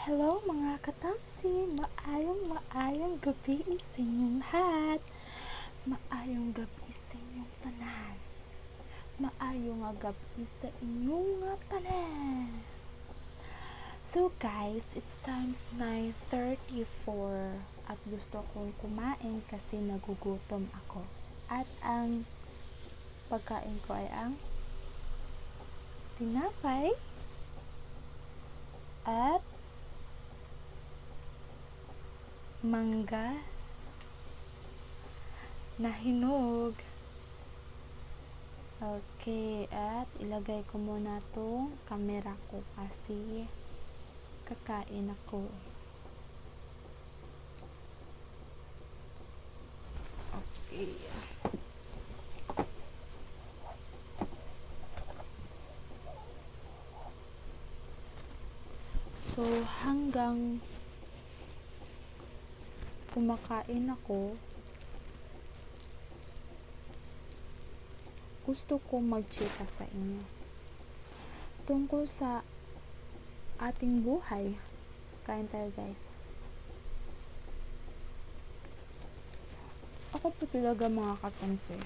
Hello mga katamsi, maayong gabi sa inyong lahat. Maayong gabi sa inyong tanan. Maayong gabi sa inyong tanan. So guys, it's times 9:34 at gusto kong kumain kasi nagugutom ako. At ang pagkain ko ay ang tinapay at mangga na hinog. Okay, at ilagay ko muna tong camera ko kasi kakain ako. Okay. So, hanggang kumakain ako, gusto ko mag-chika sa inyo tungkol sa ating buhay. Kain tayo guys. Ako po talaga mga katansi,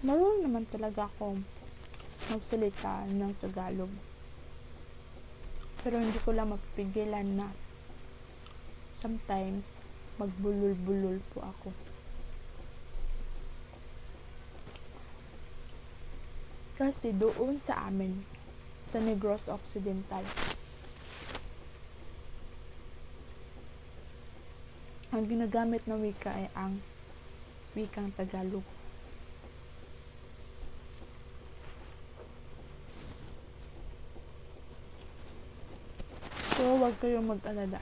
marunong naman talaga akong magsalita ng Tagalog, pero hindi ko lang mapipigilan na sometimes magbulol-bulol po ako. Kasi doon sa amin, sa Negros Occidental, ang ginagamit na wika ay ang wikang Tagalog. So, huwag kayong mag-alala.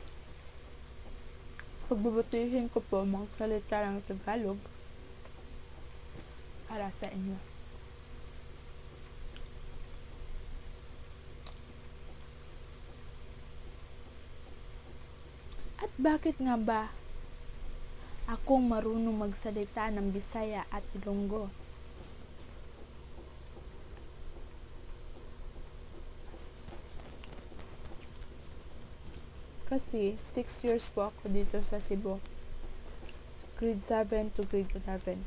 Pagbabutihin ko po magsalita ng Tagalog para sa inyo. At bakit nga ba akong marunong magsalita ng Bisaya at Ilonggo? Kasi 6 years po ako dito sa Cebu, grade 7 to grade 11.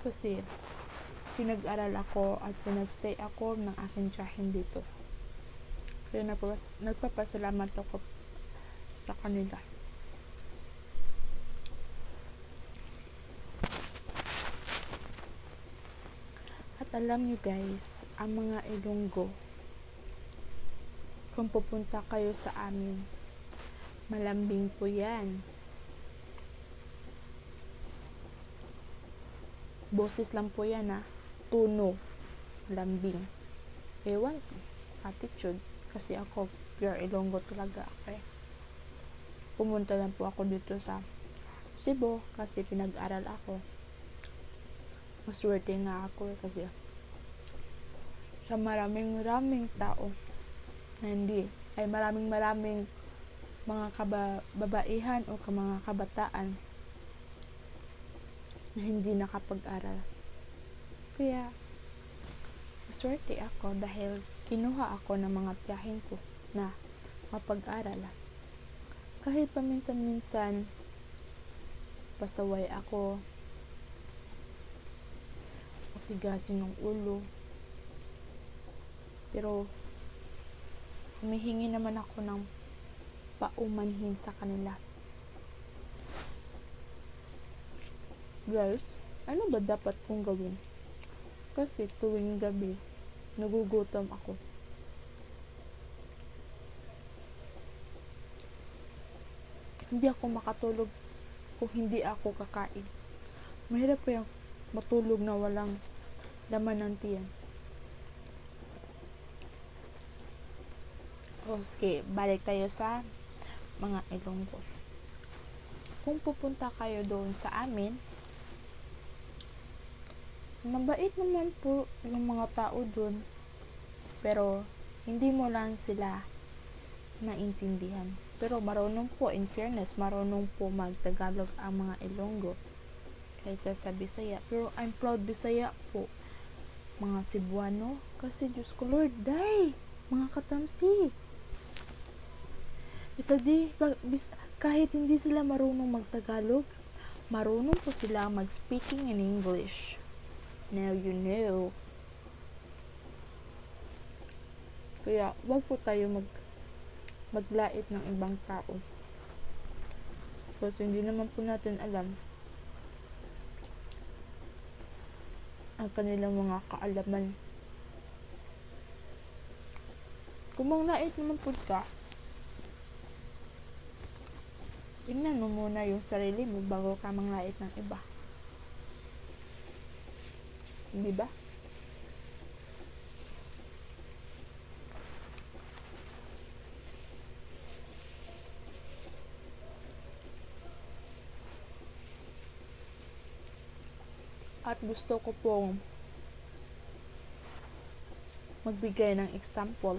Kasi pinag-aral ako at pinag-stay ako ng aking tiyahin dito. Kaya nagpapasalamat ako sa kanila. At alam nyo guys, ang mga Ilonggo, kung pupunta kayo sa amin, malambing po yan. Boses lang po yan tuno, lambing. Ewan, attitude. Kasi ako, pure Ilonggo talaga. Okay? Pumunta lang po ako dito sa Cebu kasi pinag-aral ako. Maswerte nga ako kasi sa maraming tao na hindi, ay maraming mga kababaihan o mga kabataan na hindi nakapag-aral. Kaya maswerte ako dahil kinuha ako ng mga tiyahin ko na mapag-aral. Kahit paminsan-minsan pasaway ako, matigasin ng ulo, pero humihingi naman ako ng paumanhin sa kanila. Guys, ano ba dapat kong gawin? Kasi tuwing gabi, nagugutom ako. Hindi ako makatulog kung hindi ako kakain. Mahirap kayang matulog na walang laman ng tiyan. Okay, balik tayo sa mga Ilonggo. Kung pupunta kayo doon sa amin, mabait naman po yung mga tao doon, pero hindi mo lang sila naintindihan. Pero marunong po, in fairness, marunong po mag-Tagalog ang mga Ilonggo kaysa sa Bisaya. Pero I'm proud Bisaya po. mga Cebuano. Kasi Diyos ko Lord, day, mga katamsi. Kahit hindi sila marunong magtagalog, marunong po sila mag-speaking in English. Now you know. Kaya, wag po tayo maglait ng ibang tao. Kasi hindi naman po natin alam ang kanilang mga kaalaman. Kung manglait naman po ka, tingnan mo muna yung sarili mo bago ka manglait ng iba. Hindi ba? At gusto ko pong magbigay ng example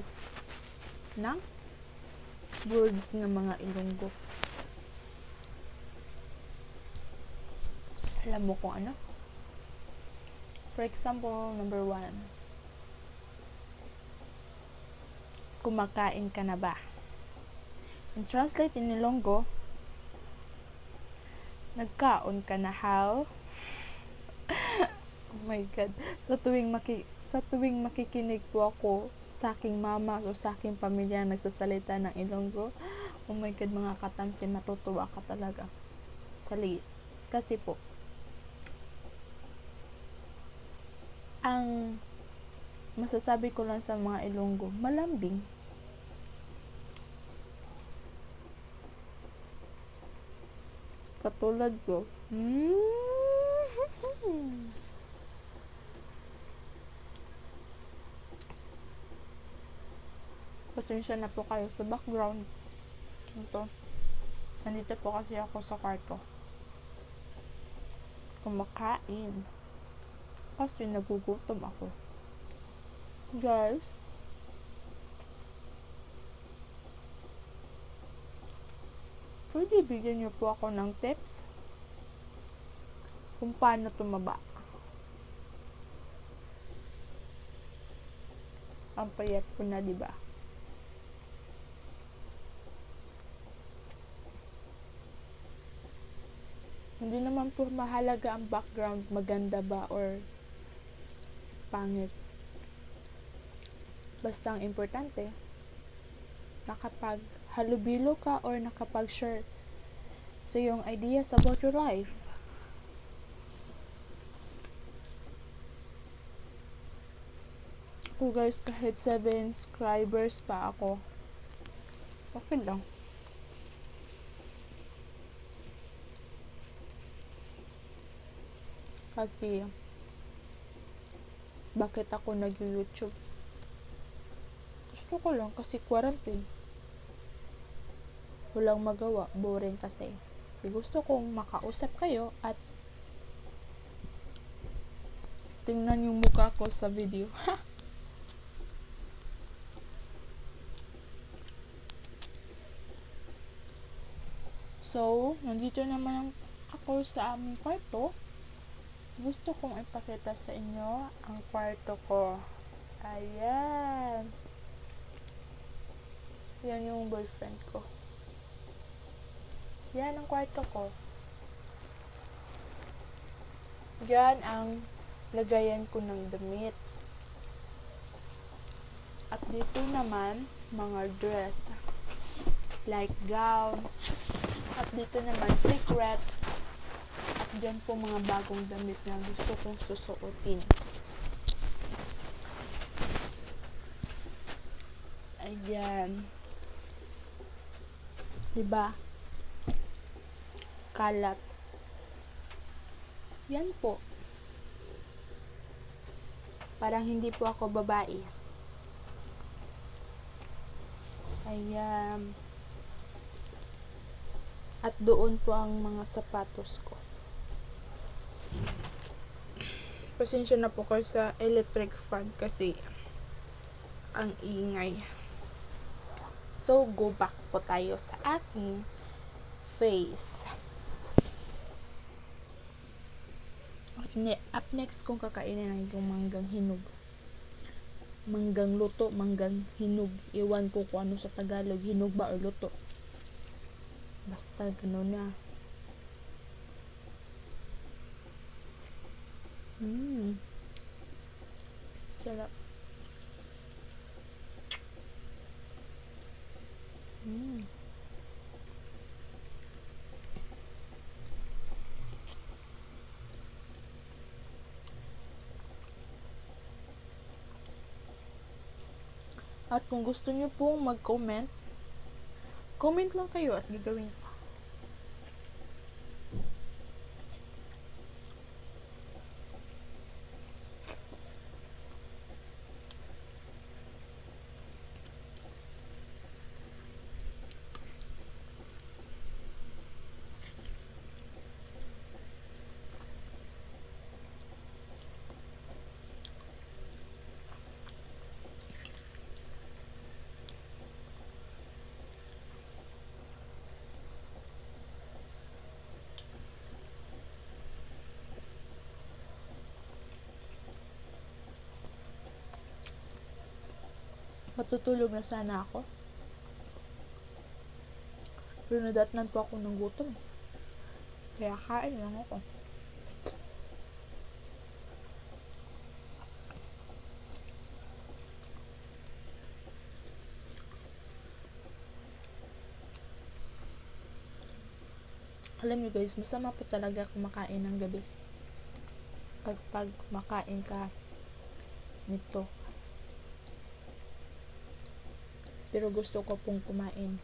ng words ng mga Ilonggo. Alam mo kung ano? For example, number 1. Kumakain ka na ba? And translate in Ilonggo, nagkaon ka na how? Oh my God. Sa tuwing makikinig po ako sa aking mama o sa aking pamilya nagsasalita ng Ilonggo, oh my God, mga katamsi, matutuwa ka talaga. Kasi po, ang masasabi ko lang sa mga Ilonggo, malambing. Katulad ko, pasensya na po kayo sa background. Ito. Nandito po kasi ako sa kwarto. Kumakain. Kasi nagugutom ako. Guys, pwede bigyan niyo po ako ng tips kung paano tumaba. Ang payat ko na, diba? Hindi naman po mahalaga ang background, maganda ba or pangit. Basta ang importante, nakapag-halubilo ka or nakapag-share sa iyong ideas about your life. Ako guys, kahit 7 subscribers pa ako, okay lang. Kasi, bakit ako nag-YouTube? Gusto ko lang kasi quarantine. Walang magawa, boring kasi. Gusto kong makausap kayo at tingnan yung mukha ko sa video. So, nandito naman ako sa aming kwarto. Gusto kong ipakita sa inyo ang kwarto ko. Ayan. Yan yung boyfriend ko. Yan ang kwarto ko. Yan ang lagayan ko ng damit. At dito naman, mga dress. Like gown. At dito naman, secret. Diyan po mga bagong damit na gusto kong susuotin. Ayan. Diba? Kalat. Yan po. Parang hindi po ako babae. Ayan. At doon po ang mga sapatos ko. Pasensya na po kayo sa electric fan kasi ang ingay. So, go back po tayo sa aking face. Up next kung kakainin ay yung manggang hinog. manggang luto, manggang hinog. Iwan ko kung ano sa Tagalog, hinog ba or luto. Basta gano'n na. Sarap. At kung gusto niyo pong mag-comment, comment lang kayo at gagawin ko. Matutulog na sana ako. Pero nadatnan po ako ng gutom. Kaya kain lang ako. Alam niyo guys, masama po talaga kumakain ng gabi. Pag kumakain ka nito. Pero gusto ko pong kumain.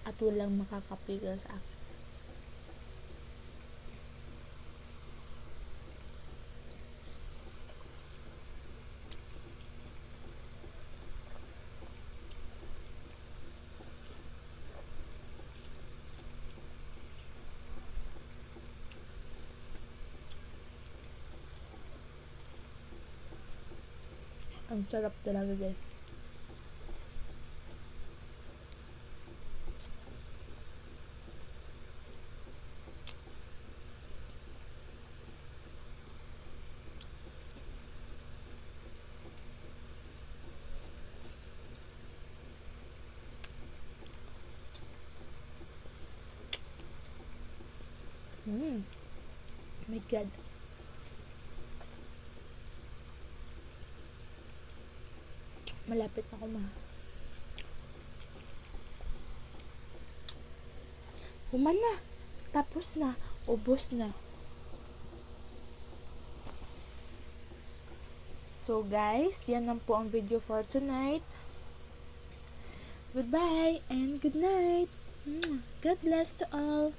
At walang makakapigil sa akin. Ang sarap talaga guys. My God. Malapit na ako Human na. Tapos na. Ubos na. So guys, yan lang po ang video for tonight. Goodbye and good night. God bless to all.